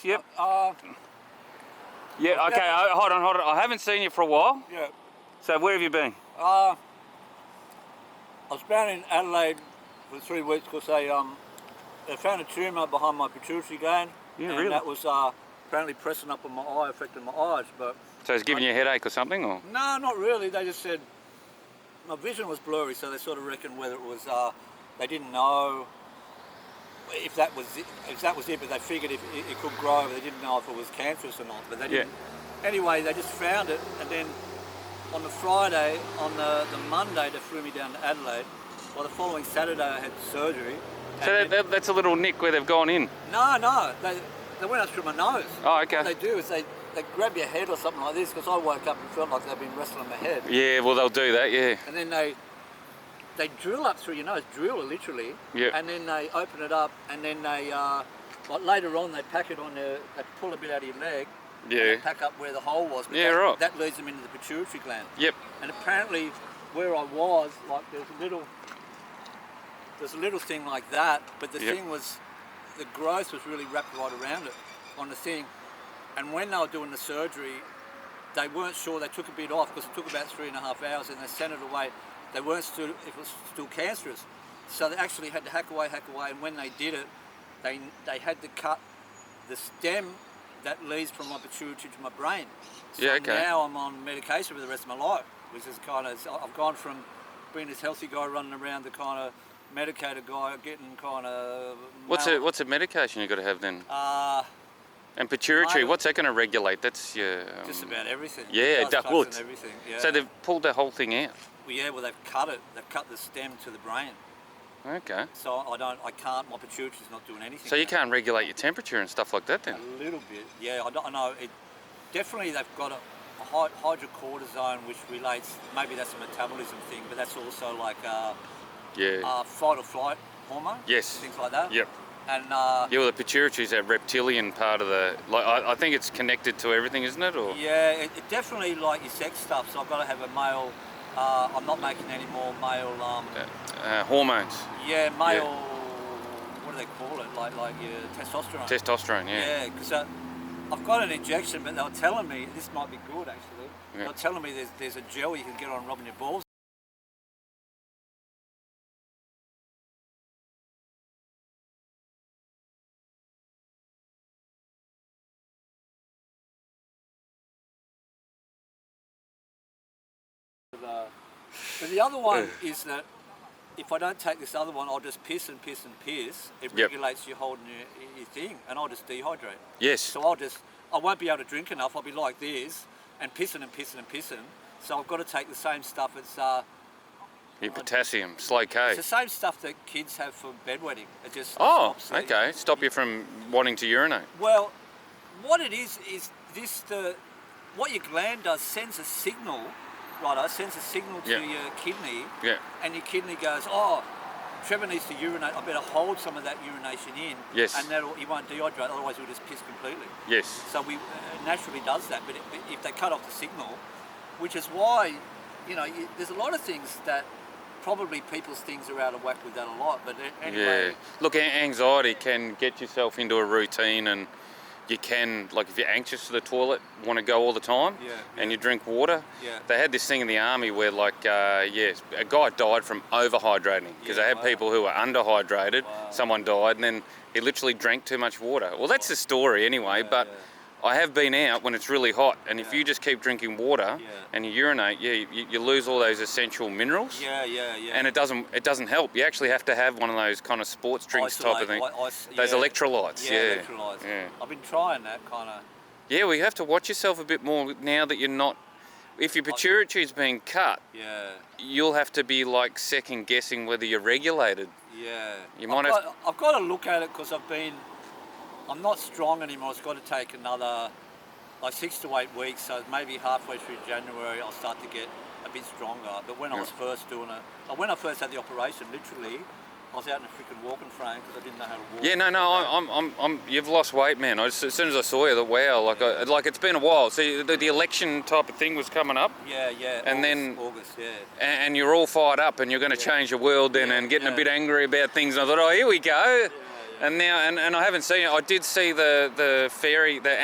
Yep. Yeah. Okay. Hold on. I haven't seen you for a while. Yeah. So where have you been? I was down in Adelaide for 3 weeks because they found a tumour behind my pituitary gland. Yeah, and really? that was apparently pressing up on my eye, affecting my eyes. But So it's giving you a headache or something, or? no, not really. They just said my vision was blurry, so they sort of reckoned whether it was. They didn't know if that was it, but they figured if it could grow. They didn't know if it was cancerous or not. But they didn't. Yeah. Anyway, they just found it, and then on the Friday, on the Monday, they flew me down to Adelaide. Well, the following Saturday, I had surgery. So that's a little nick where they've gone in? No, they went up through my nose. Oh, okay. What they do is they grab your head or something like this, because I woke up and felt like they've been wrestling my head. Yeah, well, they'll do that, yeah. And then they drill up through your nose, literally. Yeah. And then they open it up, and then they, like later on, they pack it on they pull a bit out of your leg. Yeah. And they pack up where the hole was. But right. That leads them into the pituitary gland. Yep. And apparently, where I was, like there's a little thing like that, but the thing was, the growth was really wrapped right around it on the thing. And when they were doing the surgery, they weren't sure. They took a bit off because it took about 3.5 hours, and they sent it away. They weren't sure if it was still cancerous, so they actually had to hack away. And when they did it, they had to cut the stem that leads from my pituitary to my brain. So now I'm on medication for the rest of my life, which is kind of, I've gone from being this healthy guy running around to kind of medicated guy, getting kind of... What's a medication you got to have then? And pituitary, what's that going to regulate? That's your... just about everything. Yeah, and everything. Yeah. So they've pulled the whole thing out? Well, yeah, they've cut it. They've cut the stem to the brain. Okay. So I can't, my pituitary's not doing anything. So you can't regulate your temperature and stuff like that then? A little bit, yeah. I know. Definitely they've got a hydrocortisone, which relates, maybe that's a metabolism thing, but that's also like fight or flight hormone. Yes. Things like that. Yep. And well, the pituitary is that reptilian part of the, like, I think it's connected to everything, isn't it? Or? Yeah, it definitely like your sex stuff, so I've got to have a male, I'm not making any more male... hormones. Yeah, male, what do they call it? Like your testosterone. Testosterone, yeah. Yeah, because I've got an injection, but they were telling me, this might be good actually, they were telling me there's a gel you can get on rubbing your balls. But the other one is that if I don't take this other one, I'll just piss and piss and piss. It regulates you holding your thing, and I'll just dehydrate. Yes. So I won't be able to drink enough. I'll be like this, and pissing and pissing and pissing. So I've got to take the same stuff. It's your potassium, slow K. It's the same stuff that kids have for bedwetting. It just stop you from wanting to urinate. Well, what it is this what your gland does sends a signal. Right, sends a signal to your kidney, and your kidney goes, oh, Trevor needs to urinate, I better hold some of that urination in, and he won't dehydrate, otherwise he'll just piss completely. Yes. So it naturally does that, but if they cut off the signal, which is why, there's a lot of things that probably people's things are out of whack with that a lot, but anyway. Yeah. Look, anxiety can get yourself into a routine, and you can, like if you're anxious to the toilet, want to go all the time, and you drink water. Yeah. They had this thing in the army where a guy died from overhydrating, because they had people who were underhydrated, someone died, and then he literally drank too much water. Well, that's the story anyway, but I have been out when it's really hot, and if you just keep drinking water and you urinate, you lose all those essential minerals. And it doesn't help. You actually have to have one of those kind of sports drinks type of thing. Those electrolytes. Electrolytes. Yeah. I've been trying that kind of. Yeah, well, you have to watch yourself a bit more now that you're not. If your pituitary's being cut, you'll have to be like second guessing whether you're regulated. Yeah. I've got to look at it because I'm not strong anymore. It's got to take another 6 to 8 weeks, so maybe halfway through January I'll start to get a bit stronger. But when I was first doing it, when I first had the operation, literally, I was out in a freaking walking frame because I didn't know how to walk. Yeah, no, you've lost weight, man. As soon as I saw you, wow, it's been a while. See, the election type of thing was coming up. Yeah. And August, and you're all fired up, and you're going to change the world then, and getting a bit angry about things. And I thought, oh, here we go. And now, and I haven't seen it. I did see the fairy, the